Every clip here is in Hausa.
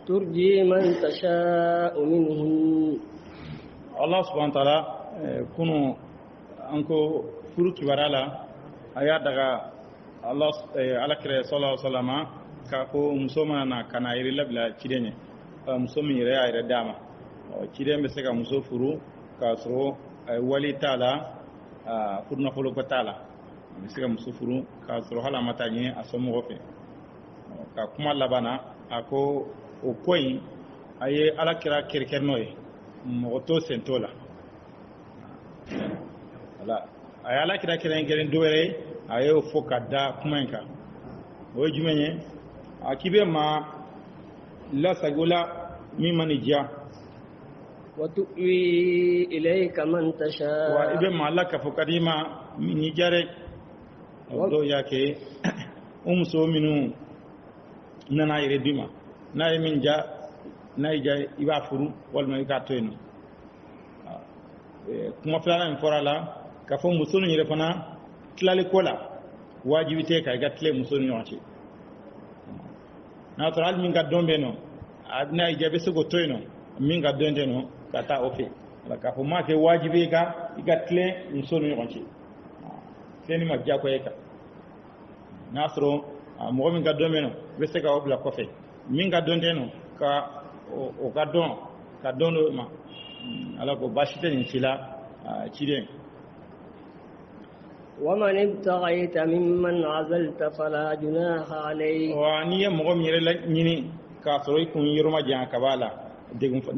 ترجي من تشاء منهم. الله سبحانه وتعالى كونوا أنكو فروك برالا أيا دعا الله على كره صلى الله عليه وسلم كافو مسلمانا كنا يريلا بلا كيدني مسلمين يريا يرداما كيدن بسكا مسلم فرو كاسرو ولي تالا فرنا فلو كتالا بسكا مسلم فرو كاسرو هلا متاني أسمو غفي كما لبنا أكو وكوين أيه على كره كيركنوي moto sentola ala ayala kira kira ngeren doere ayo fokada kumenka o jumenye akibe ma la sagola mimanija wa tuwi ilayka man tasha wa ibe ma la ka fokadima minijare do yake umso minu nana ire bima na minja naija iba furu walma ka toyno kuma flana mi forala ka fo musonu nyere fana tlale kola wajibite ka ga tle musonu nyoti natural min ga dombe no adna ijabe sego toyno min ga donde no kata ofe la ka fo ma ke wajibe ka ga tle musonu nyoti seni ma jako eka nasro mo min ga dombe no be sega obla kofe min ga donde no ka o ka don ma ala ko bashite ni sila chiden ومن ابتغيت ممن عزلت فلا جناح عليه واني مغم يرلا ني ka soro kun yirma jan kabala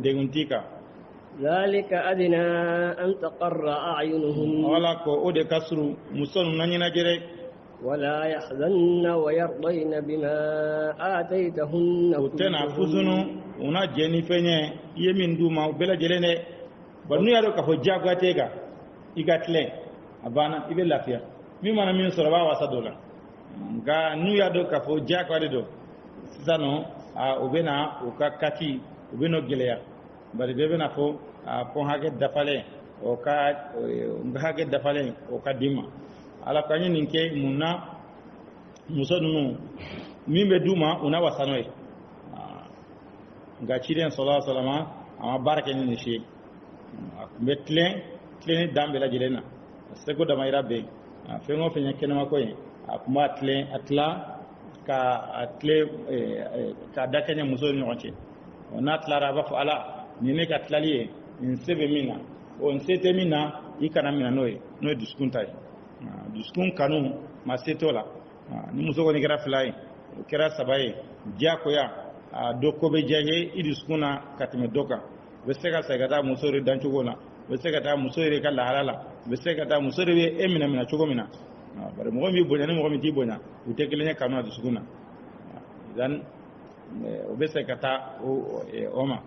degun tika ذلك أدنى أن تقر أعينهم wala ko ode kasru muson nanyina jere ولا يحزن ويرضين بما آتيتهن utena fuzunu una jeni fenye yemin duma bela jelene banu yaro ka hojja gatega igatle abana ibe lafiya mi mana min soro ba wasa dola ga nu yado ka hojja ka do sano a ubena ukakati ubeno geleya bari bebe na fo pon hage dafale o ka hage dafale o ka dima ala kanyi ninke munna muso nunu mimbe duma una wasanoy nga chiren sallallahu alaihi wasallam ama barake ni shi metlen tlen dambe la jelena sego da mayra be fengo fenya kenema ko yin akuma tlen atla ka atle ka dakanya muso ni onche ona tla raba fa ala ni ne ka tlaliye in sebe mina on sete mina ikana mina noy diskuntai duskun kanu masetola ni muso ko ni kera flai kera sabaye jako ya doko be jage idiskuna katime doka besega segata musori danchugona besega ta musori kala halala besega ta musori be emina mina chugomina bare mo mi bonya ni mo mi ti bonya utekelenya kanu duskuna dan besega ta oma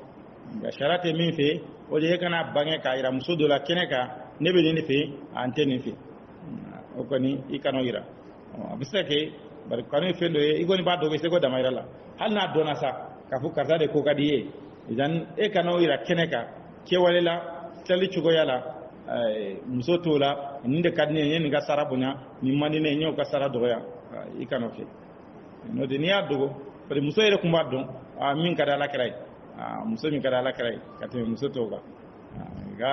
ya sharate min fe o je kana bange ka ira musodola keneka nebe ni fe antene fe o koni ikano ira bisake bar kanu fe do igoni ba do be sego da mayrala hal na dona sa ka fu karta de ko kadiye idan e kano ira keneka kewalela tali chugo yala musotola ninde kadne yen ga sarabunya ni manine nyo ka sara doya ikano fe no de niya dogo bare muso ire kumba don min kada la krai muso min kada la krai katime musoto ga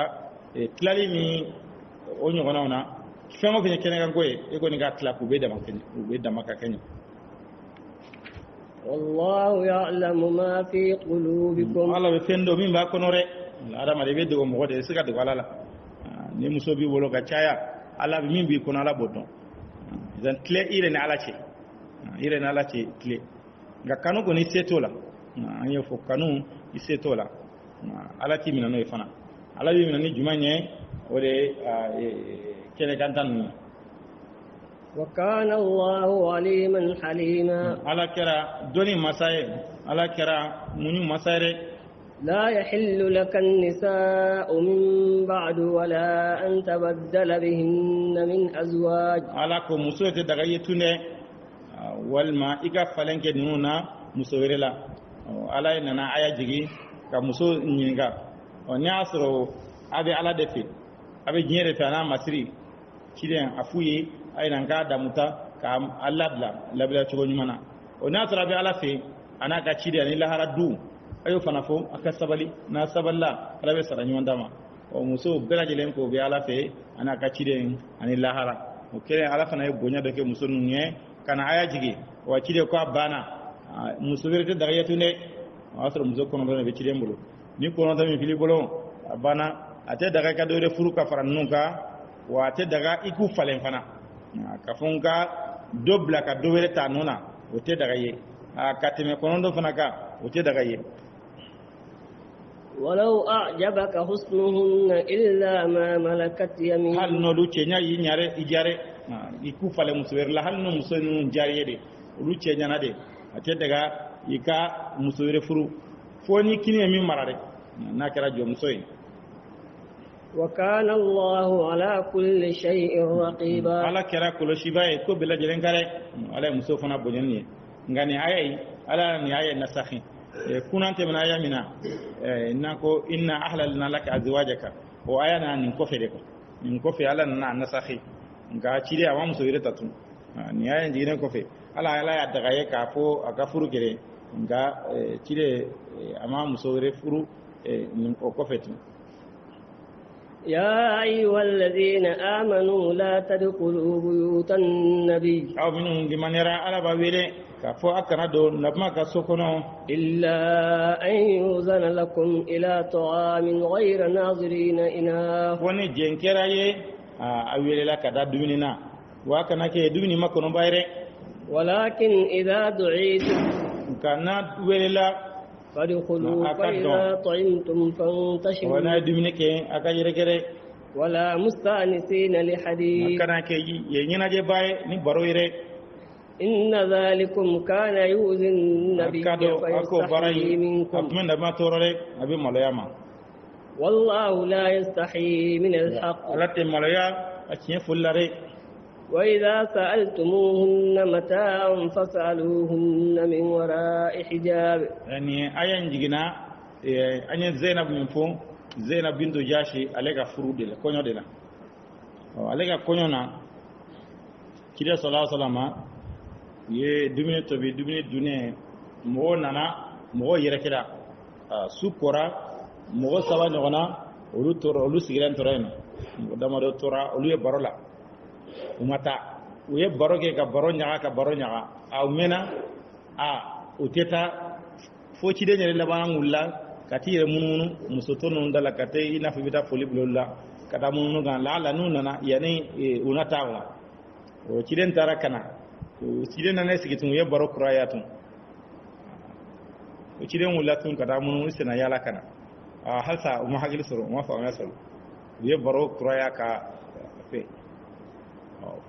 tlali mi onyo gona ona fengo fenye kenega ngoye ego ni ga tla ku be da makenya be da makakenya والله يعلم ما في قلوبكم الله بفندو من با كنوري ala ma de be do mo de sika de wala ni muso bi wolo ga chaya ala bi min bi kono ala bodon zan tle ire ni ala ce tle ga kanu ko ni setola anyo fo kanu i setola ala ti minano e fana ala bi minani jumanye o de kene kantan وكان الله عليما حليما على كرا دوني مساي على كرا مني مساي لا يحل لك النساء من بعد ولا أن تبدل بهن من أزواج على كم مسوية دعيتونه والما إيجا فلنك نونا مسويرلا على إننا آية جي كمسو نينغا ونياسرو أبي على دفي أبي جيرة فانا مسري كذا أفوي ayna nga damuta ka alabla labla chugo nyumana ona tara be ala fe ana ka chidi ani lahara du ayo fana fo aka sabali na saballa ala be sara nyuman dama o muso bela jelen ko be ala fe ana ka ciden ani lahara o kere ala fana e bonya do ke muso nunye kana aya jigi wa cide ko bana muso werte daga yetune asro muso kono do be ciden bulu ni kono do mi fili bolo bana ate daga ka do re furu ka faran nunka wa ate daga iku falen fana ka funka dobla ka do wele ta nona o te daga ye ka teme kono do fana ka o te daga ye ولو أعجبك حسنهن إلا ما ملكت يمينك hal no lu cenya yi nyare ijare iku fale musuwer la hal no musoynu jariye de lu cenya na de ate daga ika musuwere furu foni kini mi marare na kera jom soyi وكان الله على كل شيء رقيبا ala kera kolo shibaye ko bela jeren kare ala muso fana bonyenni ngani ayai ala ni ayai nasakhi kunante min ayamina nako inna ahlalna laka azwajaka o ayana nin kofede ko nin kofe ala na nasakhi nga chire awam so yire tatu ni ayan jine kofe ala ya daga ye ka fo aka furu gere nga chire ama muso yire furu nin o kofetu يا أيها الذين آمنوا لا تدخلوا بيوت النبي aw minun gimanera ala ba wele ka fo akana do nabma ka sokono إلا أن يؤذن لكم إلى طعام غير ناظرين إناه woni jenkera ye a wele la kada duminina wa kana ke dumini makono bayre ولكن إذا دعيتم kana wele la فادخلوا فإذا طعمتم فانتشروا wana dumini ke aka yere kere ولا مستأنسين لحديث kana ke ye nyina je baye ni baro yere إن ذلكم كان يؤذي النبي kado ako فيستحيي barai منكم apmenda ma torore abi maloyama والله لا يستحيي من الحق alate maloya acien fullare وإذا سألتموهن متاعا فاسألوهن من وراء حجاب yani ayan jigina anya Zainab min fo Zainab bintu Jashi alega furu de la konyo de la alega konyo na kida sallallahu alaihi wasallam ye dumine to bi dumine dune mo nana mo yere kida su kora mo sawa nyona olu toro olu sigiran torena dama do tora olu ye barola umata uye baroke ka baro nyaga aw mena uteta fo ci de nyere labana ngulla kati yere mununu musoto non dala kate ina fi bita foli blolla kata mununu gan la nunana yani unata wa o ci den tarakana o ci den na sigitun ye baro kurayatun o ci den wulatun kata mununu sina yala kana halsa umma hagil soro umma fa ngasal ye baro kuraya ka fe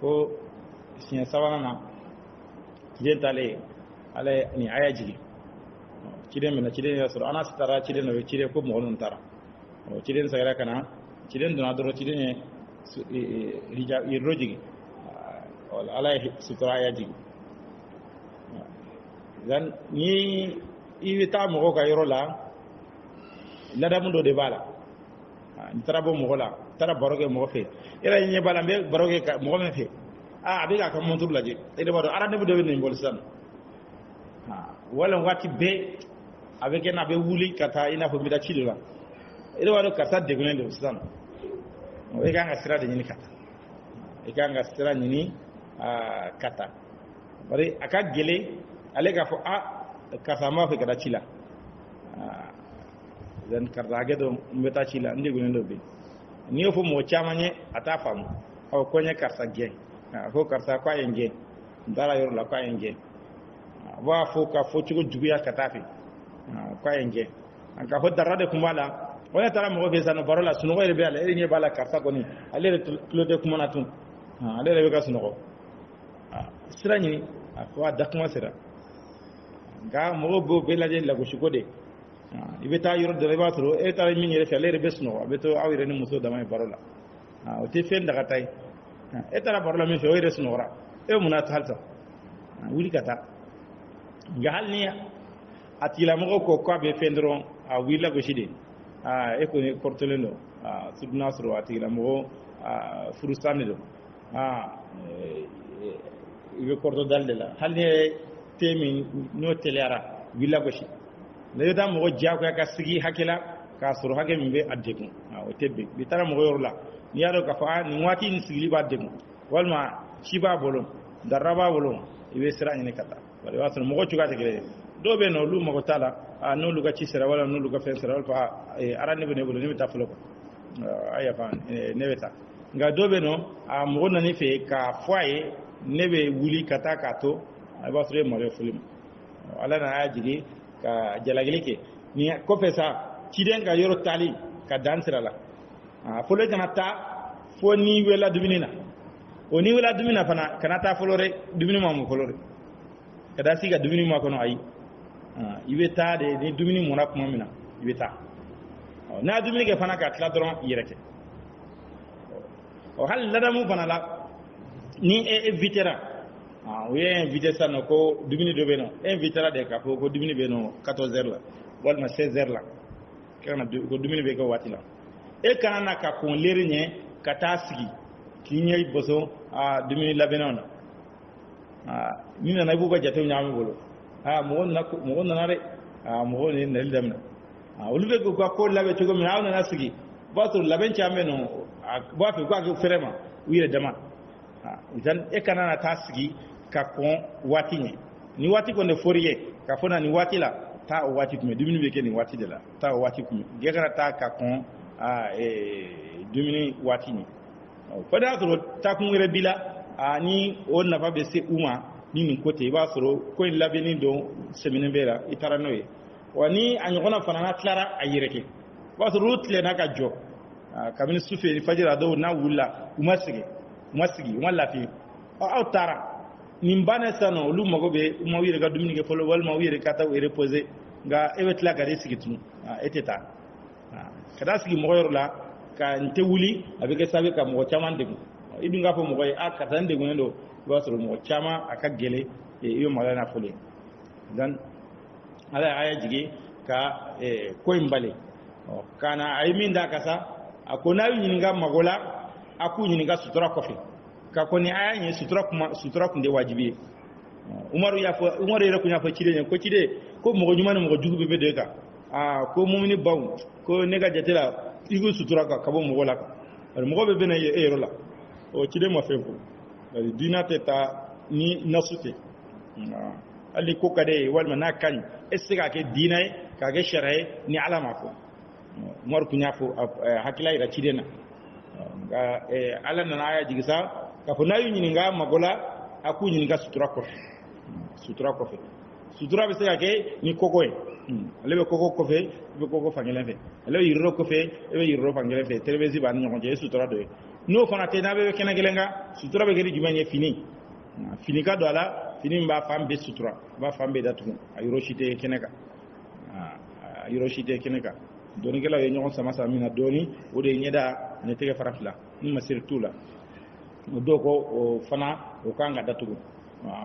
ko sinya sawana na ciden tale ale ni aya jigi ciden mena ciden ya sura ana sitara ciden no ciden ko mo non tara ciden sayra kana ciden dona do ciden rija irojigi ala sitara aya jigi dan ni iwita mo ko yoro la ladamu do de bala ntara bo mo la tara baroge mo fe ira nye bala be baroge ka mo me fe abiga ka montur laje ede bado ara ne bu dewe ni bol san wala wati be avec na be wuli kata ina fo bida chilula ede bado kata de gunen de san o e ga sira de ni kata e ga sira ni kata bari aka gele ale ga fo kata ma fe kada chila dan karage do mbeta chila ndi gunen do be ni fo mo chamanye ata famu aw konye karsa gen ko karsa kwa yenge dara yor la kwa yenge wa fo ka fo chugo juguya katafi kwa yenge an ka ho darade kumala wala tara mo be sanu barola sunu ko rebe ala ere bala karsa ko ni ale clode kumana tun ale rebe ka sunu ko sirani ko adakuma sira ga mo bo be la je la go shugode ibeta yor de reba tro e tara min yere fele rebe sunu ko beto awire ni muso dama barola o te fen daga tay e tara barola min fe o yere sunu ora e munata halta wuli kata ga halni atila mo ko ko be fendron a wila go shide e ko ni portoleno sudna suru atila mo frustane do ibe korto dalde la halni temi no telera wila go shi ne da mo jia ko ka sigi hakila ka suru hage min be addeku o tebbe bi tara mo yorla ni yaro ka fa ni wati ni sigili ba addeku walma shiba bolon daraba bolon ibe sira ni kata wala wasu mo chuga te gele do be no lu mo tala no lu ga ci sira wala no lu ga fen sira wala fa arane be ne bolo ni ta fulo ko aya fa ne beta nga do be no mo na ni fe ka foye ne be wuli kata kato ay ba sure mo re fulim ala na ajigi ka jalagilike ni ko pesa ciden ka yoro tali ka dansira la folo jana ta fo ni wela duminina o ni wela dumina fana kana ta folore dumini ma mo folore kada siga dumini ma kono ayi ibe ta de ni dumini mo na kuma mina ibe ta na dumini ke fana ka tla doron yireke o hal ladamu fana la ni evitera o ye invité ça no ko dumini do beno invité la de ka ko dumini beno 14h la wala 16h la kana ko dumini be ko wati la e kana na ka kon lerinye kata sigi kinye boso dumini la beno na ni na bu ko jate nyaami bolo mo na re mo ne nel demna ulube ko labe to go mi awna na sigi bato laben chame no ba fe ko frema wire dama idan e kana na ta sigi ka kon wati ni wati ko ne foriye ka fona ni wati la ta o wati kuma dumini be ke ni wati de la ta o wati kuma ge kana ta ka kon dumini wati ni fada to ta kun re bila ni o na fa be se uma ni min kote ba soro ko in labeni do semine bela itara noye wani anyo kona fana na clara ayireke ba soro tle na ka jo kamini sufe fajira do na wula umasigi umalafi au tara nimbane sano lu magobe mawire ga dumini ke folo wal mawire kata we reposer nga ewetla ga resigitu eteta kada sigi moyor la ka nte wuli abeke sabe ka mo chaman de idunga fo mo koy akata de gunendo wasoro mo chama aka gele iyo malana fole dan ala aya jige ka ko imbale kana ay min da kasa akona yininga magola aku yininga sutura kofi ka koni aya ni sutura kunde wajibi umaru yere kunya fa cide ko cide ko mo nyuma mo jugu be de ka ko mumini baw ko nega jatela igu sutura ka kabo mo gola ka mo be bena e rola o cide mo fe ko dina teta ni nasute ali ko kade wal manakan esiga ke dinay ka ge sharai ni alama ko mor kunya fo hakila ira cide na ga ala na aya jigisa ka fo nayu nyininga magola aku nyininga sutura ko sutura be sega ke ni koko lebe koko ko fe be koko fangele fe lebe yiro ko fe be yiro fangele fe televisi ban nyon je sutura do no fana te na be kena gelenga sutura be geri jumanye fini ka do ala fini mba fambe sutura ba fambe datu ayiro shite keneka doni gela ye nyon sama mina doni o de nyeda ne tege farafla ni masir tula do ko fana o kanga datu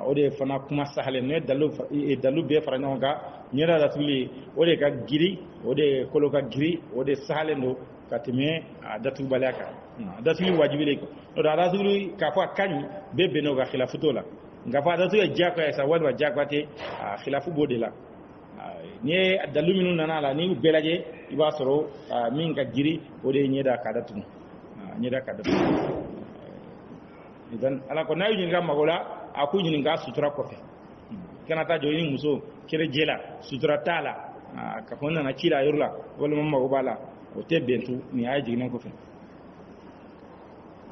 o de fana kuma sahale ne dalu be fara nyonga nyeda datuli o de ka giri o de kolo ka giri o de sahale no katime datu balaka datuli wajibi le ko do da datuli ka fa kanyi bebe no ga khilafu tola nga fa datu ya jakwa sa wal jakwate khilafu bodela ni dalu minu nana la ni belaje iba soro min ka giri o de nyeda ka datu idan ala ko nayu nyinga magola aku nyinga sutura kofe kana ta joyin muso kire jela sutura tala ka fonna na kila yurla wala mamma go bala o tebentu ni aji nan kofe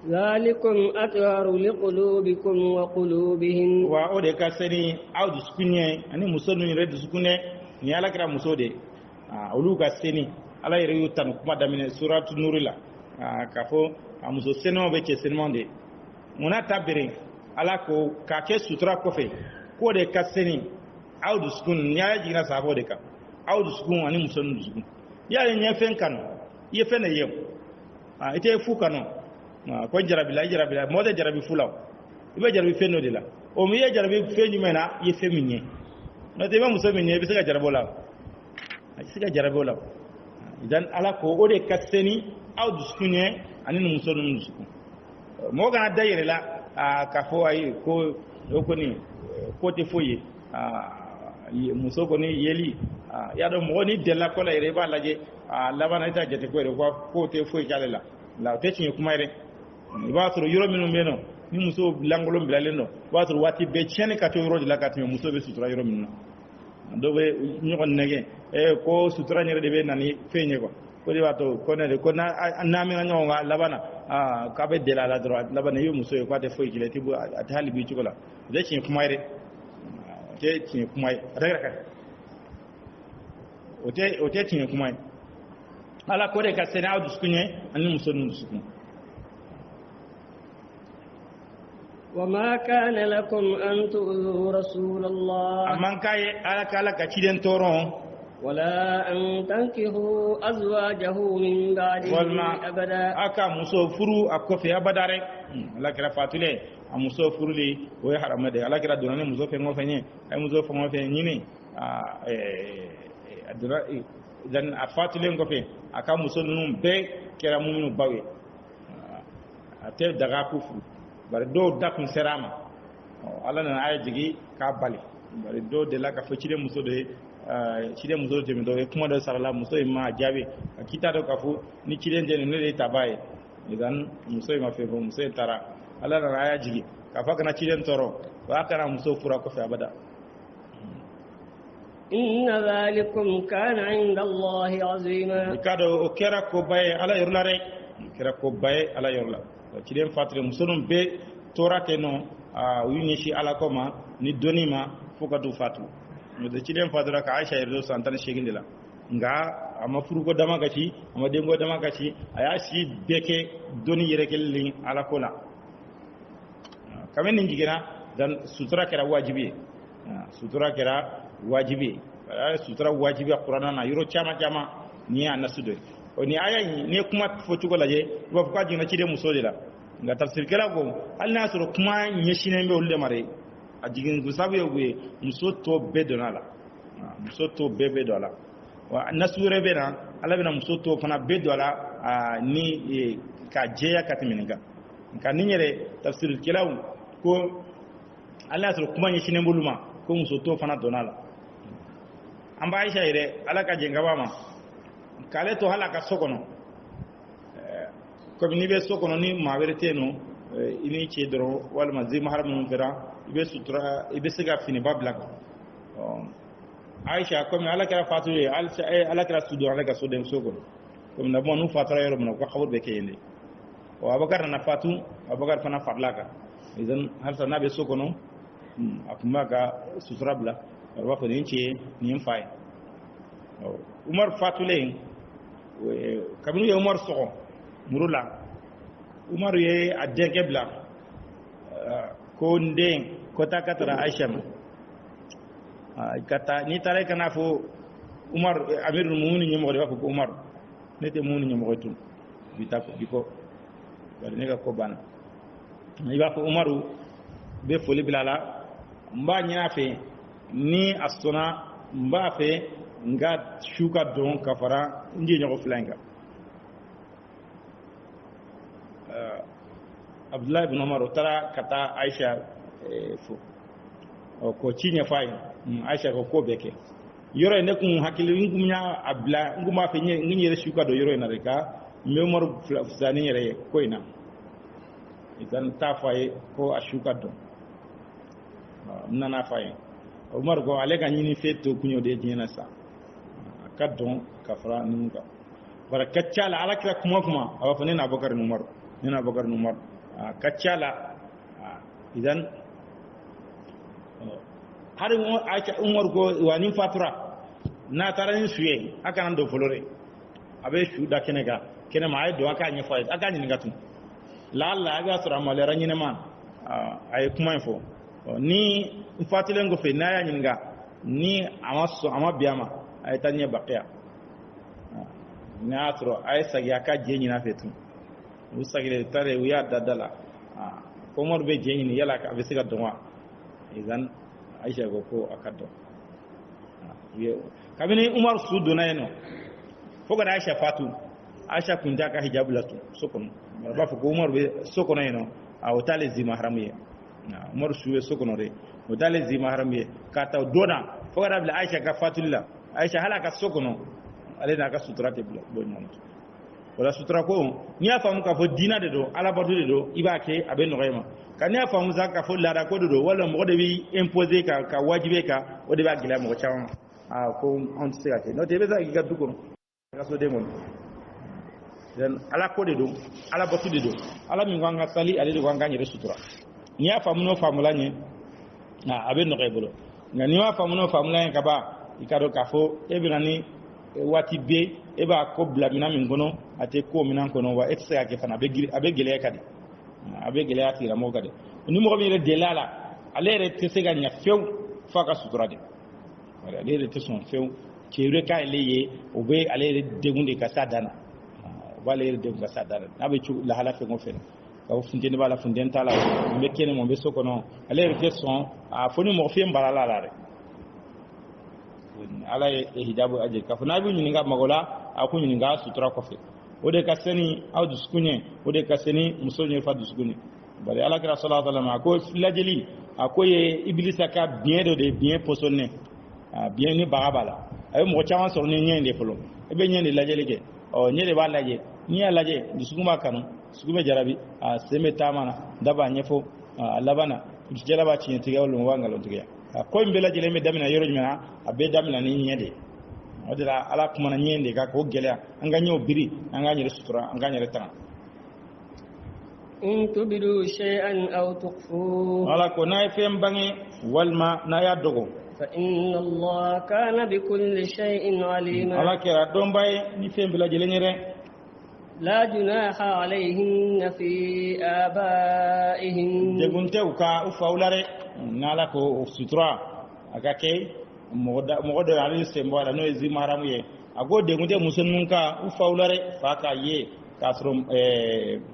ذلكم أطهر لقلوبكم وقلوبهم وأودي كسري أو دسكني أنا مسلم يرد دسكني ni ala kira muso de olu ka seni ala yɛrɛ y'u tanu kuma daminɛ suratu nuri la k'a fɔ a muso seniw bɛ cɛ seniw de munna ta bere ala ko k'a kɛ sutura kɔfɛ k'o de ka seni aw dusukun ni y'a jiginna sahabaw de kan aw dusukun ani muso ni dusukun i y'ale ɲɛ fɛn kanu i ye fɛn de ye i tɛ fu kanu ko jarabila i jarabila mɔgɔ tɛ jarabi fu la i bɛ jarabi fɛn dɔ de la o min i ye jarabi fɛn jumɛn na i ye fɛn min ye no te ba muso min ye bi se ka jarabo la a se ka jarabo la idan ala ko o de ka seni aw dusukun ye ani muso ninnu dusukun mɔgɔ kana da yɛrɛ la ka fɔ ayi ko o kɔni ko tɛ foyi ye muso kɔni yeli ya do mo ni della ko la ire ba laje labana ita jete ko re ko te foi kale la te ci kuma ire ba soro yoro minum beno ni muso langolo bilalen no ba soro wati be chene ka to yoro la ka to muso be sutura yoro minum do be nyoko nege ko sutura nyere de be nani feñe ko de wato ko ne ko na mi nga nga labana ka be de la droite labana yo muso ko te foi kile tibu atali bi chikola de ci kuma ire te ci kuma rega ote tinye kuma ala kore ka sene audu skunye ani musonu sukun وما كان لكم أن تؤذوا رسول الله amman kai ala kala ka ciden toron ولا أن تنكحوا أزواجه من بعده walma أبدا aka muso furu akofe abadare ala kira fatule a muso furu li o haramade ala kira donane muso fe ngo fenye ay muso fe ngo fe nyini adura dan a fatule ngo fe aka muso num be kira mumunu bawe ate daga kufu bari do dakun serama ala na ay jigi ka bali bari do de la ka fo cide muso de cide muso de mi do kuma do sarala muso ma jabe kita do ka fu ni cide de ne de tabaye idan muso ma fe bo muso tara ala na ay jigi ka fa kana cide toro wa kana muso fura ko fe abada إن ذلكم كان عند الله عظيما kado o kera ko baye ala yorla re kera ko baye ala yorla cide fatre muso dum be torate no wini shi ala koma ni donima fuka du fatu no de ciden fadra ka Aisha yardo santan shegindila nga ama furugo dama gaci ama dengo dama gaci aya si beke doni yere kelli ala kola kamen ni jigina dan sutura kera wajibi sutura kera wajibi sutura wajibi qur'ana na yoro chama chama ni anasudo oni aya ni kuma fotugo laje ba fuka jina cide muso de la nga tafsir kala go alna soro kuma nyeshine mbe ulle mare a jigin gusabe yobe muso to be donala muso to be dola wa nasure be na ala be na muso to fana be dola ni ka jeya katimininga ka ninyere tafsir kala ko alna soro kuma nyeshine mbuluma ko muso to fana donala amba Aisha ire ala ka jenga bama kale to halaka sokono comme ni be sokono ni mawerete no ini ce doro wal mazim haramun fira ibe sutura ibe siga fini babla Aisha comme ala kala fatu ala kala sudu ala ka sodem sokono comme na bonu fatara yoro mo ko xawur be kayende wa Abubakar na fatu Abubakar fana farlaka idan har sa nabe sokono akuma ka sutura bla wa ko ni ce ni fay Umar fatule kabinu ya Umar soko murula Umar ye adege bla ko nden ko takatara Aisha kata ni tare kana fo Umar amirul mu'minin nyimo de ko Umar nete mu'minin nyimo to bitako biko bari ne ko bana ni ba ko Umaru be foli bilala mba nyina fe ni astona mba fe nga shuka don kafara ndi nyoko flanka Abdullah ibn Umar tara kata Aisha fo ko cinya fay Aisha ko beke yoro ne kun hakili ngum nya abla nguma fe ngi yere shuka do yoro na reka me Umar fuzani yere ko ina idan ta fay ko ashuka do nana fay Umar go ale ga nyini feto kunyo de jina sa kadon kafara nunga barakacala ala kira kuma awa fa nena Abubakar Umar kacala idan har Umar go wani fatura na taran suye aka nan do folore abe shu da kenega kene ma ay do aka nyi fayet aka nyi ngatu la la aga sura ma le ranyine man ay kuma info ni fatile ngo fe na ya nyinga ni ama biama ay tanye baqiya ni atro ay sagya ka jenyi na fetu usagile tare wiya dadala ko mor be jenyi ni yala ka be siga donwa idan Aisha go ko akado kabini Umar sudu na yeno foga da Aisha fatu Aisha kunta ka hijabulatu sokon ba fa ko Umar be sokon yeno a wotale zima haramiye Umar suwe sokono re wotale zima haramiye ka taw dona foga da Aisha ka fatulila aisha halaka sokono ale na ka sutura te bo non wala sutura ko ni ya famu ka fo dina de do ala batu de do iba ke abe no rema kan ya famu za ka fo lada ko do wala mo de bi imposer ka wajibe ka o de ba gila mo chawa ko on se ake no te be za ga duko ka so de mon dan ala ko de do ala batu de do ala mi nganga sali ale de nganga nyere sutura ni ya famu no famu la ni abe no rebolo ngani wa famu no famu la ka ba ikado ka fo e bi nani wati be e ba ko bla mina min gono ate ko mina kono wa etsa ake fana abe gele kadi abe gele ati la mo kadi ni mo mi re delala ale re tese ga nya few faka sutura de wala ale re teson few kire ka eleye obe ale re degunde ka sadana wala re degunde ka sadana abe chu la hala fe ngo fe ka o funde bala funde tala me kene mo be sokono ale re teson a foni mo fe mbala la re ala e hijabu aje ka fana bi nyinga magola aku nyinga sutura ko fe ode ka seni aw duskunye ode ka seni musonye fa duskunye bari ala kira sallallahu alaihi wasallam ko lajeli akoye iblisa ka bien de bien posonné bien ni barabala ay mo chawan so ni nyende folo e be nyende lajeli ke o nyede ba laje ni alaje dusukuma kanu sukume jarabi seme tamana daba nyefo labana jalaba ci tiga wala mo wangalo tiga ko mbela jele me damina yoro nyana abe damina ni nyede odira ala kuma na nyende ka ko gelya anga nyo biri anga nyere sutura anga nyere tan in tubidu shay'an aw tukhfu ala ko nay fem bangi walma na ya dogo fa inna allaha kana bikulli shay'in alima ala kera don bay ni fem bela jele nyere la junaha alayhin fi abaihim degunte ka ufaulare nala ko sutura akake mogodo ali sembo ala no ezi maramu ye ago degunte musunun ka ufaulare faka ye kasrum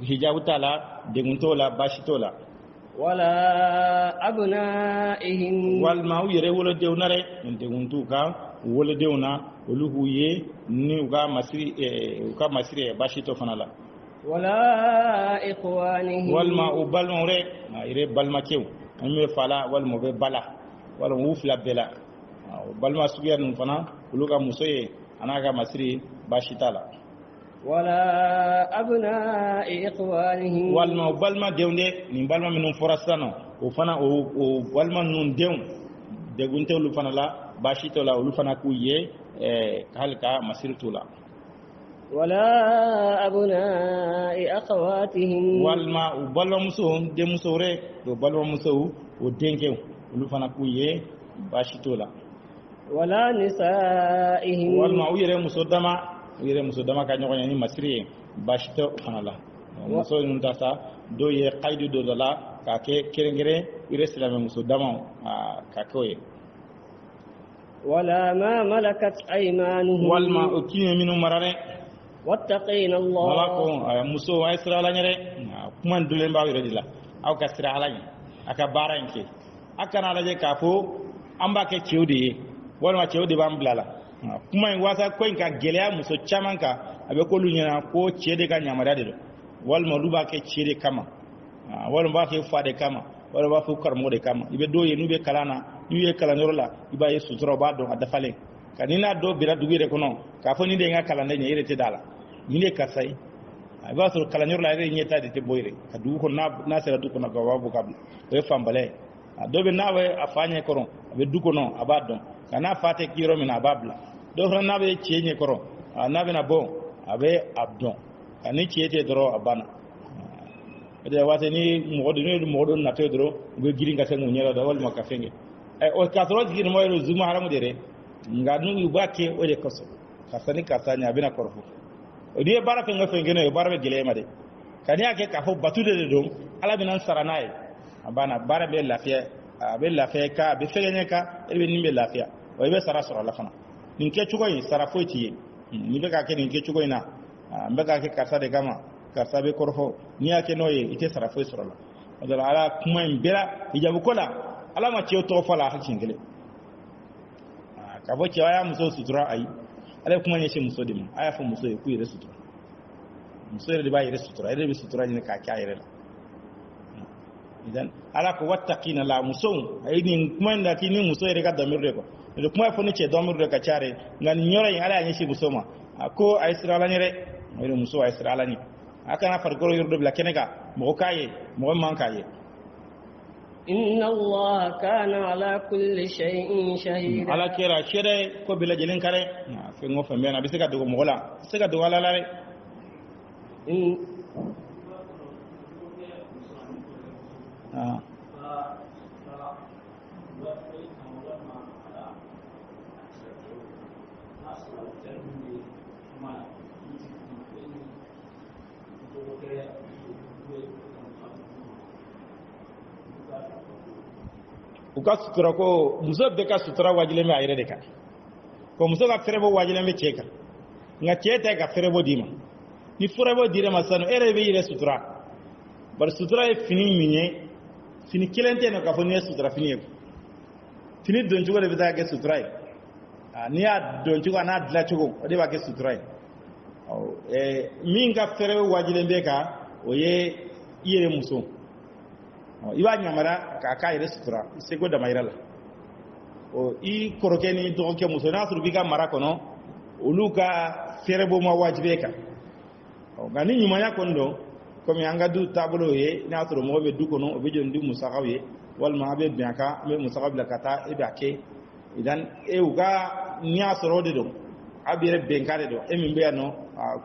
hijabu tala degunto la bashito la wala abnaihim wal mau yere wolo deunare deguntu ka wolo deuna oluhu ye ni uga masiri bashito fanala wala ikhwanihim wal ma ubalmore ire balmakew ame fala wal mo be bala wal wufla bela balma sugiya nun fana uluga musoye anaga masiri bashitala wala abna'i ikhwanihim wal ma balma dewnde ni balma minun forastano o fana o balma nun dewn de gunte ulu fana la bashitola ulu fana kuye halka masirtula wala abna'i akhawatihim walma balma muso de musore do balma muso o denke ulu fana kuye bashitola wala nisaihim walma uyere muso dama ka nyonya ni masiri bashito fana la muso nun tasa do ye qaidu do la ka ke kerengere ireslam muso dama ka koye wala ma malakat aymanuhum walma ukine minu marare wattaqina Allah wala ko muso wa israila nyere kuma ndule mbaw yoro dila aw ka sira alani aka baranke aka na laje ka fo amba ke ciwde wala ciwde bam blala kuma en wasa ko en ka gelea muso chamanka abe ko lunyana ko cede ka nyamada de wal maluba ke cede kama wala ba ke fade kama wala ba fu karmo de kama ibe do yenu be kalana yuye kalanorola iba yesu tro ba do adafale kanina do bira dugire kono ka fo ni de nga kalande nyere te dala ni ne kasai iba so kalanorola ire nyeta de te boyre ka du ko na sera du ko na gawa bu kabla be fambale do be nawe afanye koron be du ko no abadon kana fate kiro mina babla do ran nabe chenye koron nabe na bon abe abdon kani chete dro abana de wate ni modo na te dro be giringa se munyela da wal makafenge o katro gir moyro zuma haramu dere nganu yubake o de koso kasani kasanya bina korfu o die bara fenga fengene o bara be gele made kani ake ka fo batude de do ala binan saranaye abana bara be lafiya ka be fegene ka e be nimbe lafiya o be sara sura la fana ninke chugoyi sara foiti ni be ka ke ninke chugoyi na mbe ka ke kasa de gama kasa be korfo ni ake noye ite sara foi sura la odala ala kuma mbera hijabu kola ala ma ciyo to fala ha cingele ka bo ci aya muso sutura ai ala kuma ne shi muso dim aya fa muso ku yire sutura muso yire ba yire sutura yire be sutura ni ka kya yire la idan ala ko wattaqina la muso ai ni kuma nda kini muso yire ka damir de ko do kuma fo ne ce domur do ka chare ngan nyore yin ala yin shi busoma ko ay sirala ni re mo muso ay sirala ni akana far goro yurdo bla kenega mo kaye mo man kaye إن الله كان على كل شيء شهيدا على كيرا شيري كو بلا جلين كاري في ngofo mena bisika do mogola sika do wala lare uka sutura ko muso be ka sutura wajile me ayre de ka ko muso ka ferebo wajile me cheka nga cheta ka ferebo dima ni ferebo dire masano ere be yire sutura bar sutura e fini minye fini kilente no ka fo ne sutura fini fini don jugo de bita ke sutura ni a don jugo na dla jugo o de ba ke sutura min ka ferebo wajile be ka o ye yire muso iba nyamara ka ka yire sutura sego da mayrala o i koroke ni to ke muso na suru biga mara kono uluka ferebo ma wajibe ka o gani nyuma ya kondo komi anga du tablo ye na suru mo be du kono o be jondi musakawe wal ma be bianka me musakabla kata e bake idan e uga ni asoro de do abire benkare do e min be no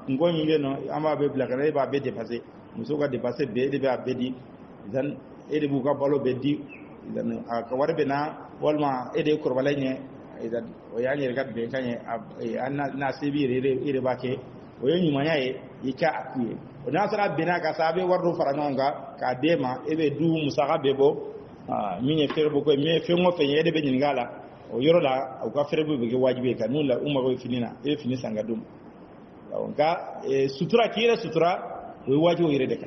ngo min be no amba be blakare ba be dépasser muso ga dépasser be de ba be di idan ede buka balo beddi idan ka warbe na walma ede kurbalanye idan o yani regat be kanye anna na sebi ire bake o yoni manyaye yika akuye o na sara bina ka sabe wardo faranonga ka dema ebe du musaka bebo minye ferbo ko me fengo fenye ede be nyingala o yorola o ka ferbo be wajibe ka nula umma ko finina e fini sanga dum ka sutura kire sutura o wajibo ire de ka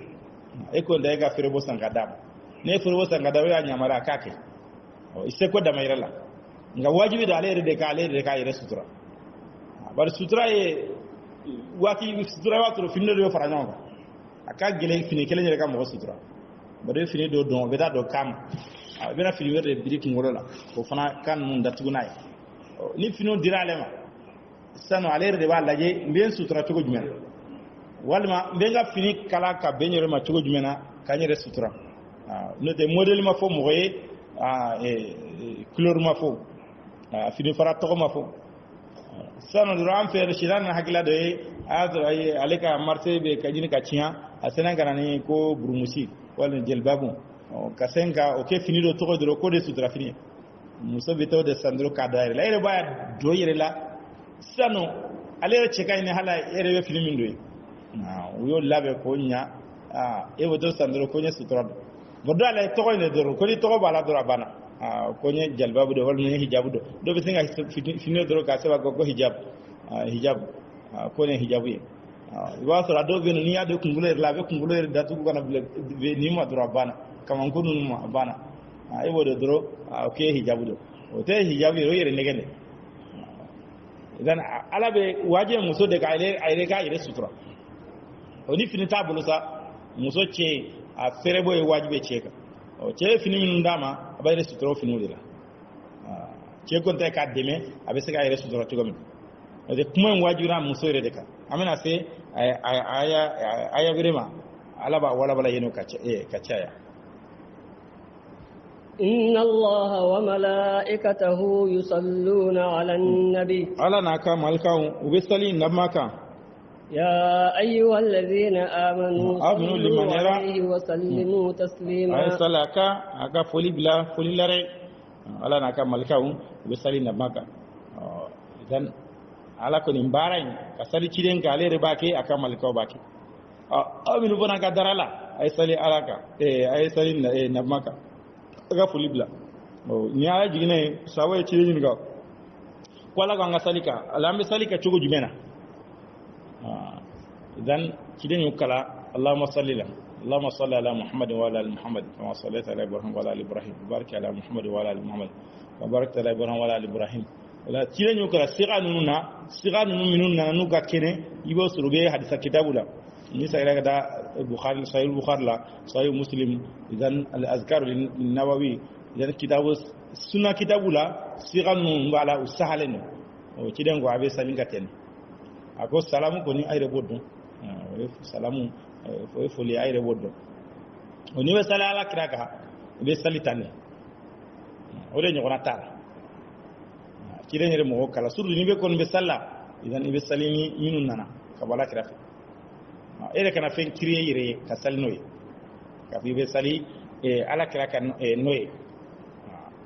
e ko ndai ga ferbo sanga dam ne furwo sanga da ya nyamara kake ise ko da mayrala nga wajibi da alere de ka ire sutura bar sutura e wati sutura wato finno do farano aka gele fini kele nyere ka mo sutura bare fini do don be da do kam be na fini werde biri ngorola ko fana kan mun da tugunay ni fino diralema sanu alere de ba laje mben sutura to gujmen walma mbenga fini kala ka benyere ma to gujmena kanyere sutura no de modèle ma fo moye couleur ma fo fini fara to ma fo sano ram fer shiran hakila de azra ay aleka marse be kajini ka chiya asena garani ko burumusi wala jelbabu ka senga o ke fini do to do ko de sutra fini muso beto de sandro kadare la ere ba do yere la sano ale cheka ni hala ere be fini min do yo labe ko nya e wodo sandro ko nya sutra bodo ala to ko ne do ko ni to bala do bana ko nya jalbabu do wala ni hijabu do be singa fini do ka seba go hijab ko ne hijabu ye wa so do be ni ya do kungule la be kungule da tu ko na be ni ma do bana kama ko nu ma bana e wodo do ke hijabu do o te hijabu ro yere negene idan ala be waje muso de ka ile ka ile sutura oni fini tabulu sa muso ce a ferebo e wajibe cheka o ce fini min ndama abayre sutura fini wala ce kon ta ka deme abe se ka ire sutura to gomi de kuma wajura muso ire de ka amena se aya birema alaba wala bala yeno kachaya إن الله وملائكته يصلون على النبي على ناكا مالكا وبيصلي نبماكا يا أيها الذين آمنوا صلوا عليه وسلموا تسليما أي صلاة أكا فولي بلا فولي لري على ناكا مالكا وبيصلي نبماكا إذن على كون مبارين كسالي تشيرين كالي رباكي أكا مالكا وباكي أمنوا بنا كدرالا أي صلي علاكا أي صلي نبماكا ga fulibla ni ala jigine sawaye cire ni ga kwala ga salika alambe salika chugo jumena idan cire ni kala allahumma salli ala muhammad wa ala ali muhammad kama sallaita ala ibrahim wa ala ali ibrahim barik ala muhammad wa ala ali muhammad wa barik ala ibrahim wa ala ali ibrahim wala cire ni kala siga nunu minunna nu ga kene ibo suruge hadisa kitabula ni sai da bukhari sahih bukhari la sahih muslim idan al azkar an nawawi idan kitabu sunna kitabula siganu wala usahaleno o ciden go abe salinga ten ako salamu koni ayre boddo salamu fo foli ayre boddo oni be sala ala kiraka be salitane o le nyona tala ciden yere mo kala suru ni be kon be salla idan ibe salini minun nana kabala kiraka ere kana fen kriye yere ka salnoy ka be sali ala kiraka noy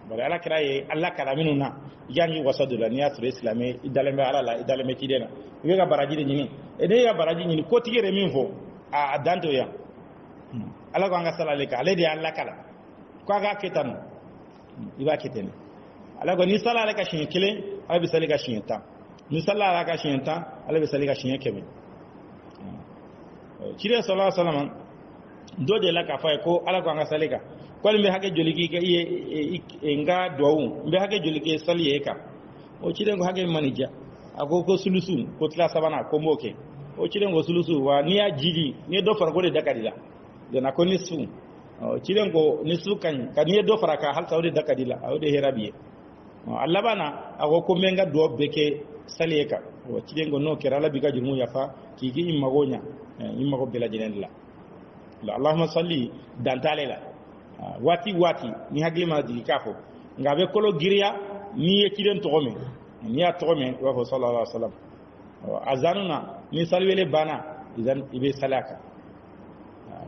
bare ala kira ye alla kala minuna yangi wasadu la niya sur islamé idalembe ala la idalembe tidena ibe ga baraji de nyini e de ga baraji nyini ko tigere min fo a danto ya ala ko anga sala le ka ale de alla kala ko ga ketanu iba ketene ala ko ni sala le ka shin kile ala bi sala ka shin ta ni sala la ka shin ta ala bi sala ka shin kebe kire sallallahu alaihi wasallam do de la ka fa ko ala ko anga sala ka ko mbe hake joliki ka iye nga dowu mbe hake joliki saliye ka o ciden ko hake manija ako ko sulusu ko tla sabana ko moke o ciden ko sulusu wa niya jidi ni do fara ko de dakadila de na ko nisu o ciden ko nisu kan ni do fara ka hal sawde dakadila o de herabiye Allah bana ako ko menga do beke saliye ka o ciden ko no kera la biga jurmu yafa kiki imagonya imago bela jinella Allahumma salli dantalela wati ni hagli ma di kafo ngabe kolo giriya ni e kiden togome ni ya togome wa sallallahu alaihi wasallam azanuna ni salwele bana idan ibe salaka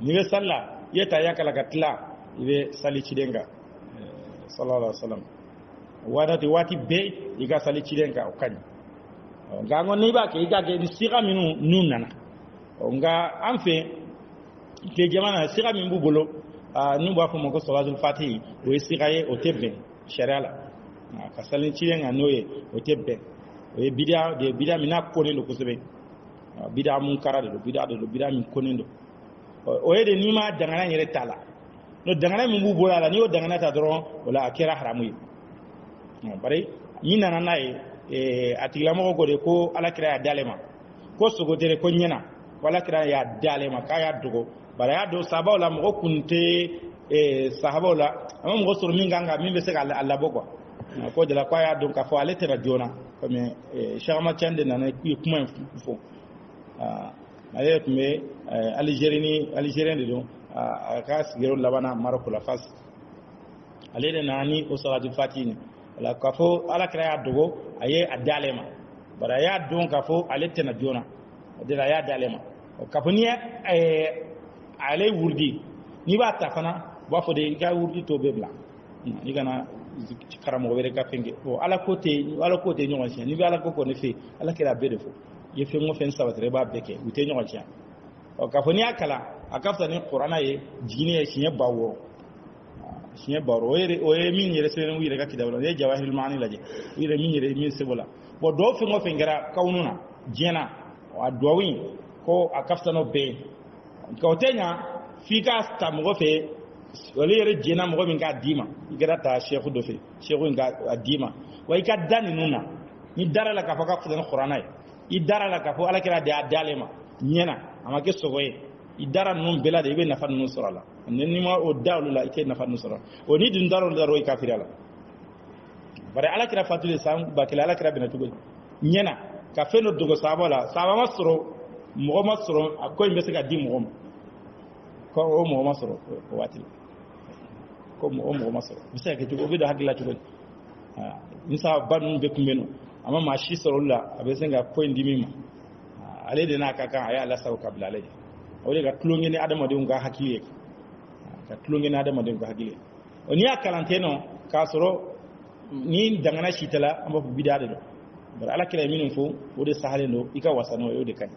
ni be salla yeta yakala katla ibe sali cidenga sallallahu alaihi wasallam wati be iga sali cidenga o kany ngango ni ba ke iga ke siga minu nunana nga amfe ke jamana siga min bubolo ni b'a fɔ ma ko salatul fatihi o ye siga ye o tɛ bɛn sariya la ka salin cilen ka n'o ye o tɛ bɛn o ye bidia min n'a konen don kosɛbɛ bidia mun kara de don bidia min konen don o ye de n'i ma dangana yɛrɛ t'a la no dangana min b'u bolo a la n'i y'o dangana ta dɔrɔn o la a kɛra haramu ye bari min nana n'a ye a tigilamɔgɔ ko de ko alakira y'a d'ale ma ko sogotere ko ɲɛna ko alakira y'a d'ale ma k'a y'a dogo bara ya do sabaw la mo kunte sahabaw la ama mo soro min ganga min be se ga Allah boko ko de la kwa ya do ka fo ale tera jona comme Cheikh Chande nana ku kuma fo ale me Algérien de do ka sigero labana Maroc la fas ale de nani o salatu fatini la ka fo ala kra ya dogo aye adalema bara ya do ka fo ale tena jona de la ya dalema ka fo ni ale wurdi ni ba ta fana ba fo de ga wurdi to bebla ni kana karamo were ka fenge o ala kote nyoma chen ni ala ko ne fe ala kira be defo ye fe mo fen sabatre ba beke ute nyoma chen o ka fo ni akala akafta ni qur'ana ye jini ye shinye bawo o ye min yere seren wi rega kidawla ye jawahirul maani laje wi re min yere min sebola bo do fe mo fe ngara kawnuna jena wa dowi ko akafta no be ko tenya fika sta mo fe wala yere jena mo min ga dima igara ta sheikhu do fe sheikhu ga dima wa ika dani nuna ni dara la ka fa ka fudan qur'ana i dara la ka fo ala kira de adalema nyena amake sogoye i dara non bela de ibe nafa nun sorala ni ma o dawlu la ike nafa nun sorala o ni dun daro i kafirala bare ala kira fatule sam bakila ala kira binatu nyena ka feno dogo sabala sabama soro mo ma soro akoy mbese ga di mo ko o mo ma soro ko wati ko mo ma soro bisa ke tugo bido hakila tugo insa banu be kumbeno amma ma shi soro la abese ga point dimima ale de na kaka aya la saw kabla ale o ga tulonge ni adama de nga hakile ka tulonge ni adama de nga hakile oni akalanteno ka soro ni dangana shitala amba bidade do bar ala kila minun fo o de sahale no ika wasano o de kan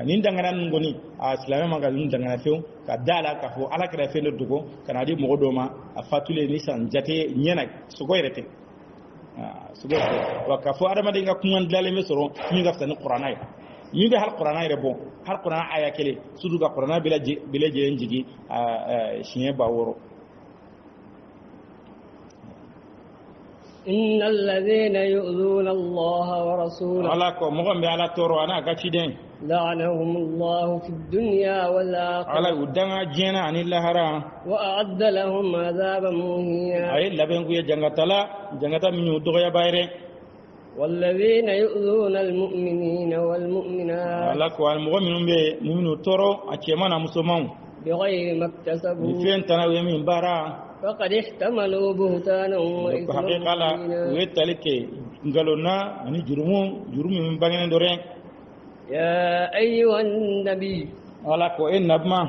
ni dangana ngoni a islame manga ni dangana feo ka dala ka fo ala kila fe no dugo kana di mo do ma a fatule ni san jate nyena sugo yerete sugo wa ka fo adama de nga kuman dale me soro mi ngafta ni qur'ana mi be hal qur'ana re bon hal qur'ana aya kele sudu ga qur'ana bilaje njigi shiye ba woro إن الذين يؤذون الله ورسوله ala ko mo gombe ala toro ana gaci den لعنهم الله في الدنيا والآخرة ala udanga jena ani lahara وأعد لهم عذابا مهينا ay laben ku ye jangata min do ya bayre والذين يؤذون المؤمنين والمؤمنات ala ko al mu'minun be mu'minu toro a cemana musoman بغير ما ni اكتسبوا fen tanawe min bara فقد احتملوا بهتانا ko وإثما haqiqa la مبينا we talike ngalona ani jurumu min bangene dore يا أيها النبي ala ko en nabma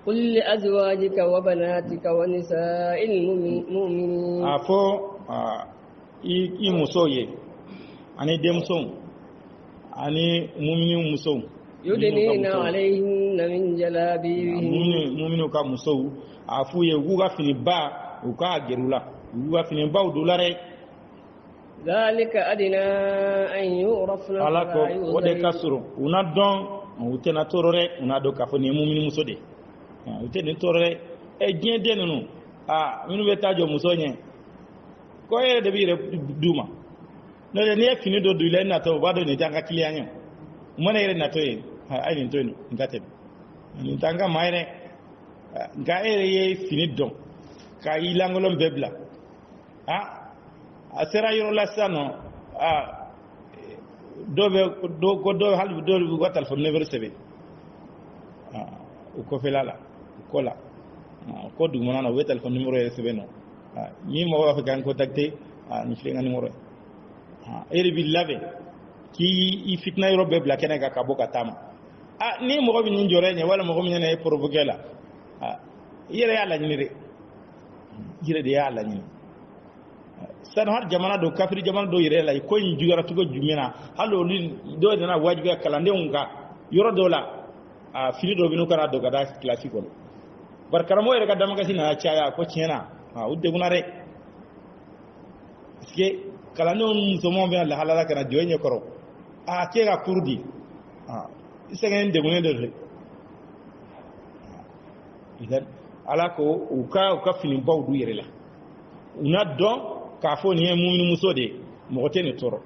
قل لأزواجك وبناتك ونساء المؤمنين afo i musoye ani demson ani mu'minu muso يدنين عليهن من جلابيبهن mu'minu ka muso afu ye guga fini ba u ka gerula guga fini ba udulare ذلك أدنى أن يعرفن ala ko فلا wode يؤذين. kasuro una don utena torore una do kafo ni mu'minu muso de utena torore e gien de nunu minu be tajo muso nye ko yere de bi re duma no de ne fini do dule na to ba do ni janga kilianya mona yere na to ye ay ni to no ngate ni tanga maire ga ere ye fini don ka ilangolon bebla a sera yoro la sano do hal do go telefon never sebe ko felala ko la ko du mona no telefon numéro e sebe no ni mo wa kan contacter ni flenga numéro ere bi lave ki i fitna yoro bebla kene ka boka tama ni mo bi ni jore nya wala mo mi ne provoquer la yere yalla ni re yere de yalla ni san har jamana do kafiri jamana do yere la ko ni jugara tugo jumina halo li do dana wajiga kalande unga yoro dola fini do binu kara do gada classique on barkara mo yere ga dama kasi na chaya ko tiena udde gunare ske kalande on somo be la halala kana joye koro ke ga kurdi isegen de gunende de idan ala ko uka fini bawdu yere la una don ka fo ni mu'minu muso de mo tene toro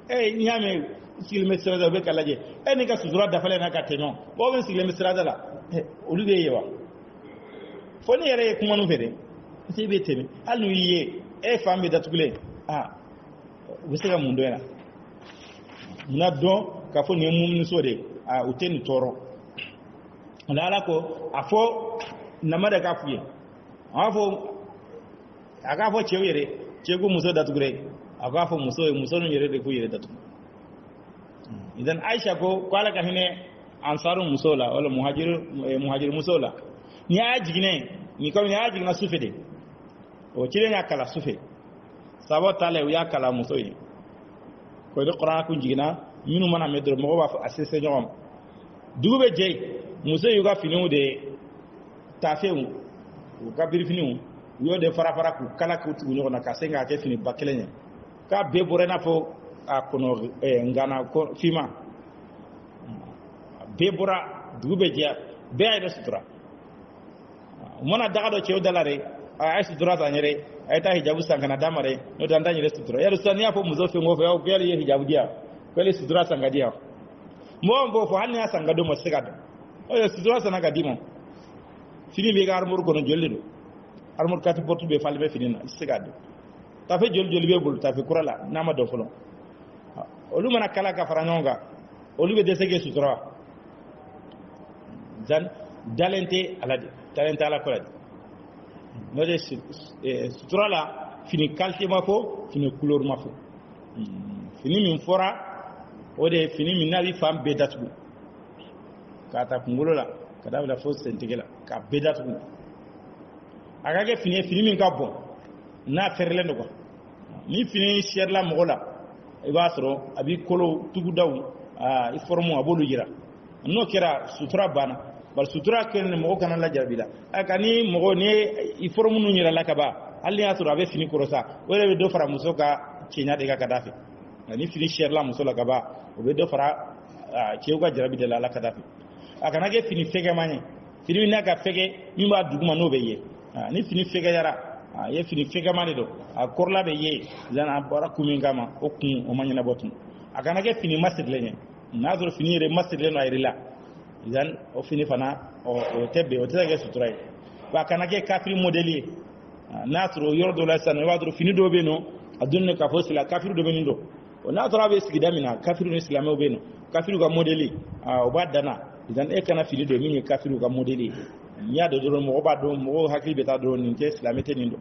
nyame silme sirada be kalaje ni ka sudura da fale na ka teno bo ben silme sirada la olu de yewa fo ni yere kuma no fere se be teme alu yiye fambe da tukule wusega mundo yana na don ka fo ni mu'minu so de uteni toro ala ko afo namada ka fuye afo aga fo chewere chegu muso da tugure aga fo muso no yere de ku yere da tu idan aisha ko kwala ka hine ansaru musola wala muhajir musola ni ajigine ni ko ni ajigina sufede o chire nya kala sufe sabo tale ya kala muso yi ko de qur'an ku jigina minu mana medro mo ba asese nyom dugube je muso yuga finiu de tafewu ka birfiniu yo de fara ku kala ku tu nyona ka senga ke fini bakelenya ka be borena fo kono ngana ko fima be bora dugube je be ay sutura mona daga do cew dalare ay sutura ta nyere ay ta hijabu sangana damare no dan dan nyere sutura ya rusania fo muzo fe ngofo ya be ye hijabu dia kweli sutura sanga dia mo mbo fo hannya sanga do mo sigado o sutura sanga dimo fini be gar mur kono jollido armor kati portu be falbe finina sigado ta fe jol be bul ta fe kurala nama do folo olu mana kala ka faranyonga olu be desege sutura dan dalente ala kolade no de sutura la fini qualité ma fo fini couleur ma fo fini min fora o de fini min nabi fam be datu ka ta kungulo la ka da la fo sentigela ka be datu aga ke fini min ka bon na ferle ndo ko ni fini cher la mogola e ba soro abi kolo tugu daw i formu abolu jira no kera sutura bana bal sutura ken mo kana la jabila aka ni mo ni i formu nu nyira la kaba alli asoro abe fini korosa wala be do fara musoka kenya de ka kadafi ni fini cher la musola kaba o be do fara cheuga jarabi de la kadafi aka na ge fini fege manye fini na ka fege mi ba duguma no be ye ni fini fege yara ye fini fega mani do a korla be ye zana bara kumin gama o kun o manyana botum akana ke fini masjid lenye nazur fini re masjid leno ayrila idan o fini fana o tebbe o tege suturai ba kana ke kafiri modeli nasro yordo la san wadro fini do be no adunne ka fosila kafiru do be ndo o nasro be sigidamina kafiru no islamo be no kafiru ga modeli o badana idan e kana fini do min kafiru ga modeli nya do do mo ba do mo hakli beta do ni te islamete ni do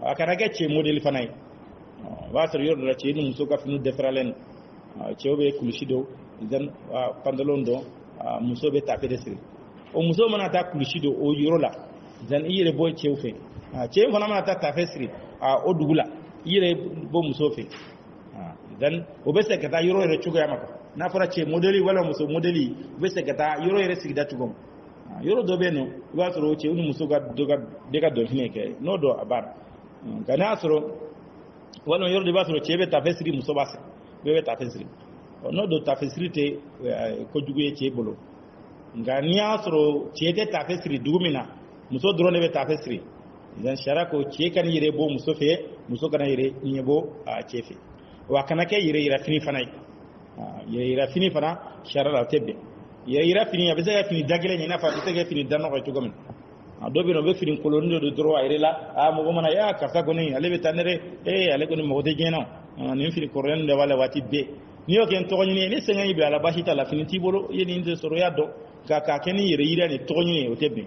akana ke che modeli fanay wasar yordo la che ni muso ka finu defralen che obe kulishido idan pantalon do muso be tape de siri o muso mana ta kulishido o yorola idan iyere boy che ofe che fana mana ta tape siri o dugula iyere bo muso fe idan o be se kata yoro re chugo yamaka na fara che modeli wala muso modeli be se kata yoro re sigida tugom yoro do beno wasoro che unu muso ga dega do hineke no do abar kana asoro wala yoro de basoro che be tape siri muso base be tape siri no do tape siri te ko juguye che bolo ngani asoro che te tape siri dugumina muso drone be tape siri idan sharako che kan yire bo muso fe muso kana yire nyebo a chefe wa kana ke yire ira fini fanai yire ira fini fana sharala tebbe yire ira fini ya beza fini dagele ni nafa beza fini danno ko to gomen do be no be fini kolonno do dro ayre la mo go mana ya kasa goni ale be tanere ale goni mo de geno ni fini koren de wala wati be ni o ken to ni ni senga ibe ala bashita la fini tibolo yeni inde soro yaddo ka keni yire ira ni to ni o tebbe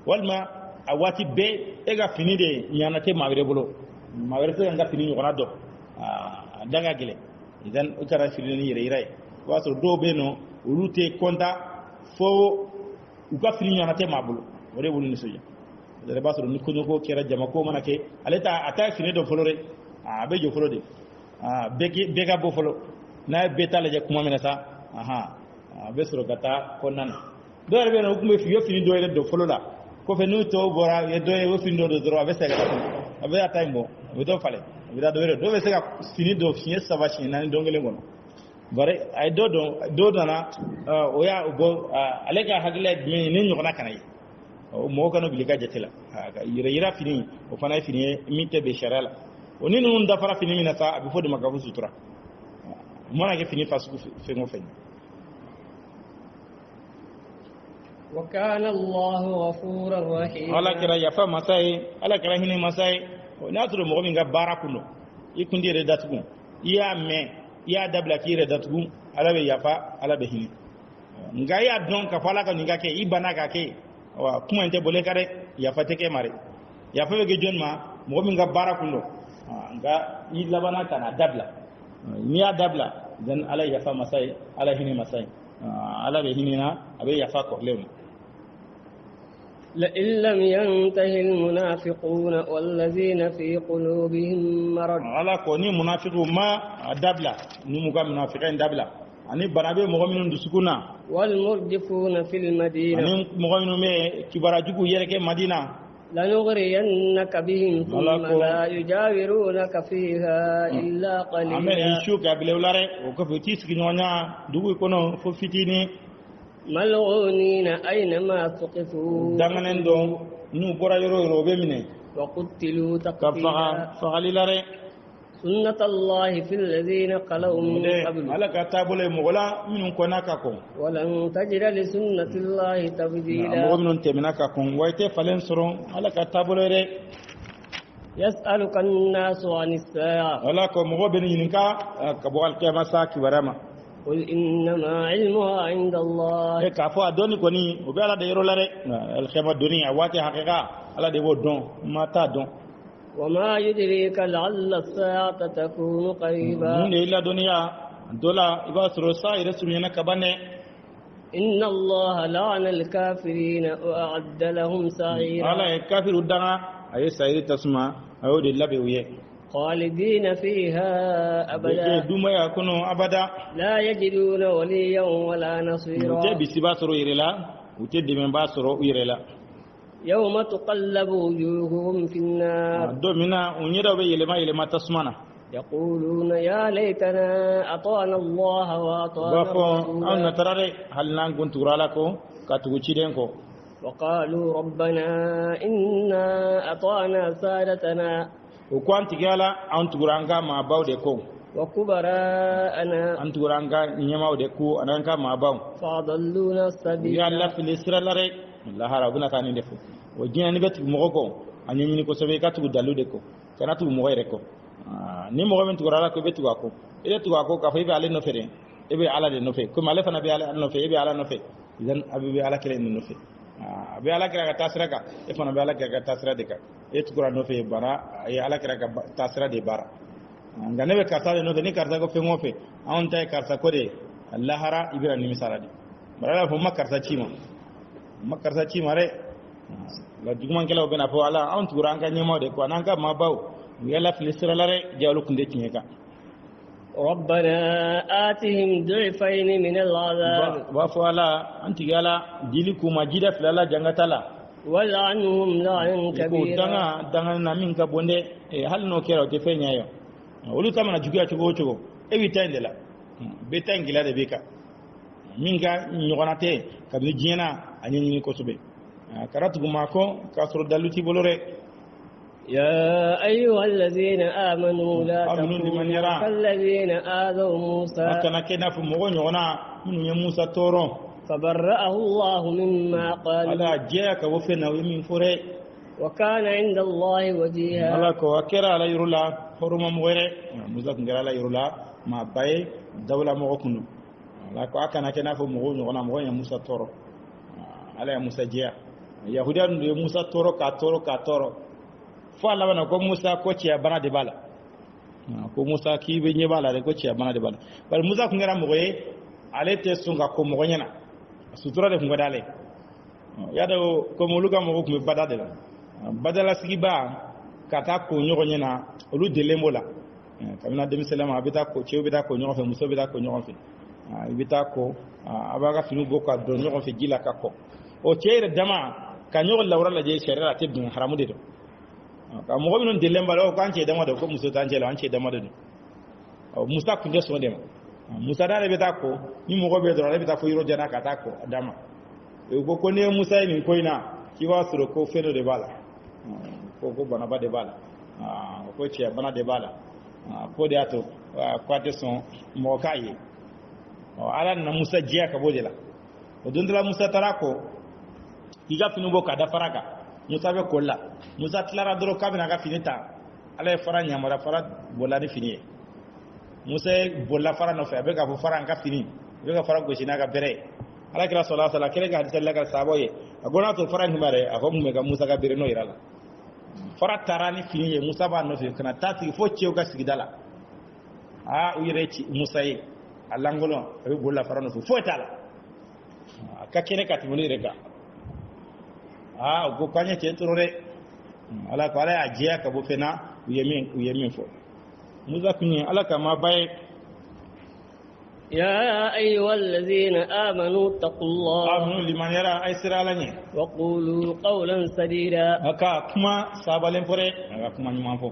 walma awati be ega fini de nyanate mawre bolo mawre se nga fini ngona do daga gele idan ukara fini ni yire ira waso do be no urute konta fo uka fini nyanate mabulu wore bulu ni soja dere baso ni ko kera jama ko manake aleta ata fini do folore be jo folode bega bo folo na beta le kuma mena sa be soro gata konnan do be no kuma fi yo fini do do folola ko fe no to bora ye do e fini do do be sega abe ata mo be do fale be da do be sega fini do fini sava shi na ndongele ngono bare ay do na o ya go alega hagla ni nyokona kanai o mo kanu bilika jetela yira fini o fana fini minte be sharala oni nun da fara fini na sa abi fodi magafu sutura mona ke fini fasu fe ngo fen wa kana Allah ghafurur rahim ala kira ya fa masai ala kira hini masai o natru mo mi ga barakuno ikundi re datugo ya dabla kire datugo ala be yafa ala be hini ngaya don ka fala ka ninga ke ibana ka ke wa kuma inte bole kare yafa teke mare yafa be jonma mo mi ga barakuno nga yi labana kana dabla ni ya dabla dan ala yafa masai ala hini masai ala be hini na abe yafa ko lewu لئن لم ينتهي المنافقون والذين في قلوبهم مرض على كوني منافقون ما دبلا نموغا منافقين دبلا اني برابي مؤمنون دسكونا والمرجفون في المدينه اني مؤمنون مي كبراجو يركه مدينه لنغرينك بهم ثم لا يجاورونك فيها الا قليلا امين شو قبلولاره وكفتي سكنونا دوغو كونو فوفيتيني ملعونين أينما ثقفوا دمنن دون نو برا يرو بمنه وقتلوا تقتيلا فغليلاره سنة الله في الذين خلوا من قبل على كتابله مغلا من كوناكاكم ولن تجد لسنة الله تبديلا مؤمن تمناكاكم ويت فلن سرون على كتابله يسألك الناس عن الساعة ولا كم مغبن ينكا كبوال كما ساكي ورما قل إنما علمها عند الله كافو أدوني كوني وبيلا ديرو لاري الخيمة الدنيا واتي حقيقة على ديبو دون ما تا دون وما يدريك لعل الساعة تكون قريبا من إلا دنيا دولا إبا سروسا يرسلون كباني إن الله لعن الكافرين وأعد لهم سعيرا على الكافر الدنا أي سعير تسمع أو دي لبي خالدين فيها أبدا دوما يكونوا أبدا لا يجدون وليا ولا نصيرا وتبي سباسرو يرلا وتدي من باسرو يرلا يوم تقلب وجوههم في النار دومنا ونيرا يلما تسمعنا يقولون يا ليتنا أطعنا الله وأطعنا الرسول أو نترى هل نكون ترالكو كاتوچيدنكو وقالوا ربنا إنا أطعنا سادتنا ko antigala antuguranga ma bawde ko وكبراءنا antuguranga nyamawde ko ananka ma baw فأضلونا السبيل ya la filisra lare la harabuna tani defu o jina ni betu mo ko anyini ko sobe katu dalude ko kana tu mo re ko ni mo men tugurala ko betu ko ile tu ko ka fe be ale no fere ebe ala de no fe ko male fana be ala no fe ebe ala no fe idan abi be ala kele no fe be ala kira ka tasra ka e fana be ala kira ka tasra de ka e tu no fe bara e ala kira ka tasra de bara ngane be karta de no fe ni karta ko fe mo fe on tay karta ko de allah hara ibra ni misaradi bara fo makarta ci mare la dugman kala bena fo ala on tu ranka nyemo de ko nanka ma baw yalla filisra lare jawlu kunde tinyeka ربنا آتهم ضعفين من العذاب وفعلا أنت قالا ديلكو مجيدة فلالا جنغتالا ولعنهم لعنا كبيرا دانا نامين كبونده هل نو كيرا وتفين يايو ولو تامنا جوكيا چوكو ebi tan de la betan gila de beka minga nyogonate kabni jina anyini ko sobe karatu gumako kasro daluti bolore يا أيها الذين آمنوا لا لمن يرى كالذين آذوا موسى كان كنا في مغنيونا من موسى تورو فبرأه الله مما قال على جاك وفنا ومن فري وكان عند الله وجيها الله كوكرا على يرولا حرم مغيره موسى كنغرا على يرولا ما باي دولة مغكنو الله كان كنا في مغنيونا موسى تورو على موسى جيا يهودان موسى تورو كاتورو fo Allah bana ko Musa ko ciya bana de bala ko Musa ki be nye bala de ko ciya bana de bala bal Musa ko ngara moye ale te sunga ko mo nyana sutura de ko dale ya do ko mo luga mo ko bada de badala sigi ba kata ko nyogo nyana olu de lembola kamina dem selama abita ko ciyo bita ko nyogo fe Musa bita ko nyogo fe ibita ko abaga finu go ka do nyogo fe gila ka ko o ciere dama ka nyogo lawra la je sharira te bin haramu de do ka mo gomnon dilemba lo kan ce dama da ko muso tan ce la an ce dama da musa kunde so dem musa da be ta ko ni mo go be do be ta fo yiro jana ka ta ko dama e ko ne musa ni ko ina ki wa suro ko fero de bala ko bana ba de bala ko ce bana de bala ko de ato kwate son mo kaye ala na musa jiya ka bodela o dundala musa tarako iga finu go ka da faraka Musa be kolla Musa tlara doro kabina ga finita ala fara nyamara fara bolani fini Musa bolla fara no fe be ga fara ga fini be ga fara go shina ga bere ala kira sallallahu alaihi wasallam ga hadith Allah ga saboye agona to fara himare a ko mu ga Musa ga bere no irala fara tarani fini Musa ba no fe kana tati fo cew ga sigidala uyire ci Musa yi alangolo be bolla fara no fo tala ka kene ka timoni rega go kanya ke turore ala ko ala ajiya ka bo fena uyemin fo muza kunni ala kama bay يا أيها الذين آمنوا اتقوا الله amnu liman yara ay siralanye وقولوا قولا سديدا aka kuma sabalen fore aka kuma nyuma fo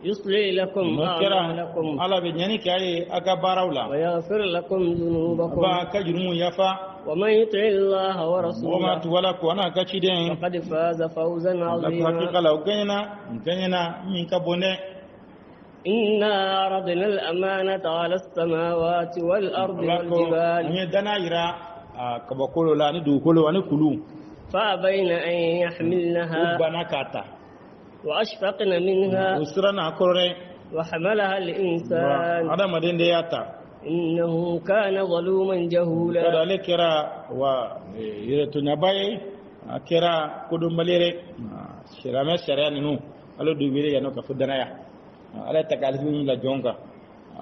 يصلي لكم أعمالكم ala be nyani kai aga barawla ويغفر لكم ذنوبكم ba ka jurumu yafa ومن يطع الله وما ورسوله تولا ko ana kaci den فقد فاز فوزا la عظيما hakika la ganyana min ka bonne إنا عرضنا الأمانة على السماوات والأرض والجبال ni dana ira kabakolo la ni dukolo ani kulu فأبين أن يحملنها ubana kata وأشفقن منها usrana korre وحملها الإنسان adama den de yata إنه كان ظلوما kada جهولا le kera wa yeto nyabaye kera kodum balere shirame sharia ninu alo dubire yano ka fudana ya ala takalifu la jonga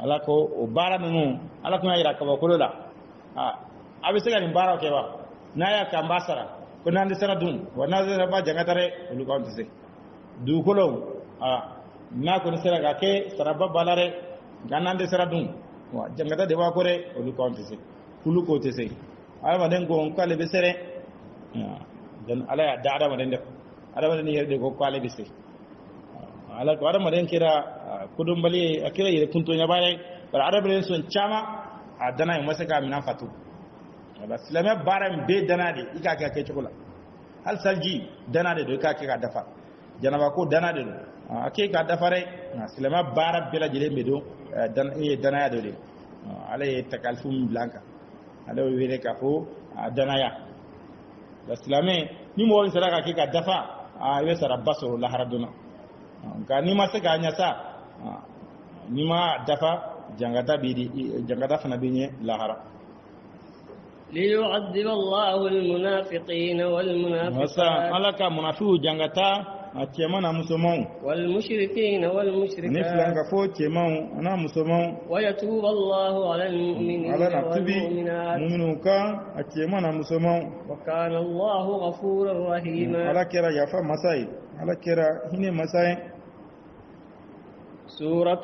ala ko o bara ninu ala ko yira ka bakolo la abi sega ni bara ke ba na ya ka mbasara ko nan sara dun wana zara ba jangatare lu ko ntse du kolo na ko sara ga ke saraba balare ganande sara dun wa jangata de wa kore lu ko ntse kulu ko tse ala ma den go on kale be sere dan ala ya da adama den def adama den yerde ko kale be sere ala ko adama den kira kudum bali akira yere kunto nya bare bar adama den son chama adana yi masaka mina fatu wala silama baram be danade ika ka ke chokola hal salji danade do ka ke ka dafa janaba ko danade do ake ka dafa re silama bara bela jile medo danade do alay takalfum blanca ala wele ka fo danaya islame ni mo won sadaka ke ka dafa we sara baso la haraduna ka ni ma se ka nya sa ni ma dafa jangata bidi jangata fana binye la hara ليعذب الله المنافقين والمنافقات alaka munafiqu jangata chemana musomon والمشركين والمشركات niflan ka fo chemon ana musomon ويتوب الله على المؤمنين ala natubi والمؤمنات mu'minu ka chemana musomon وكان الله غفورا رحيما ala kera yafa masai ala kera hine masai سورة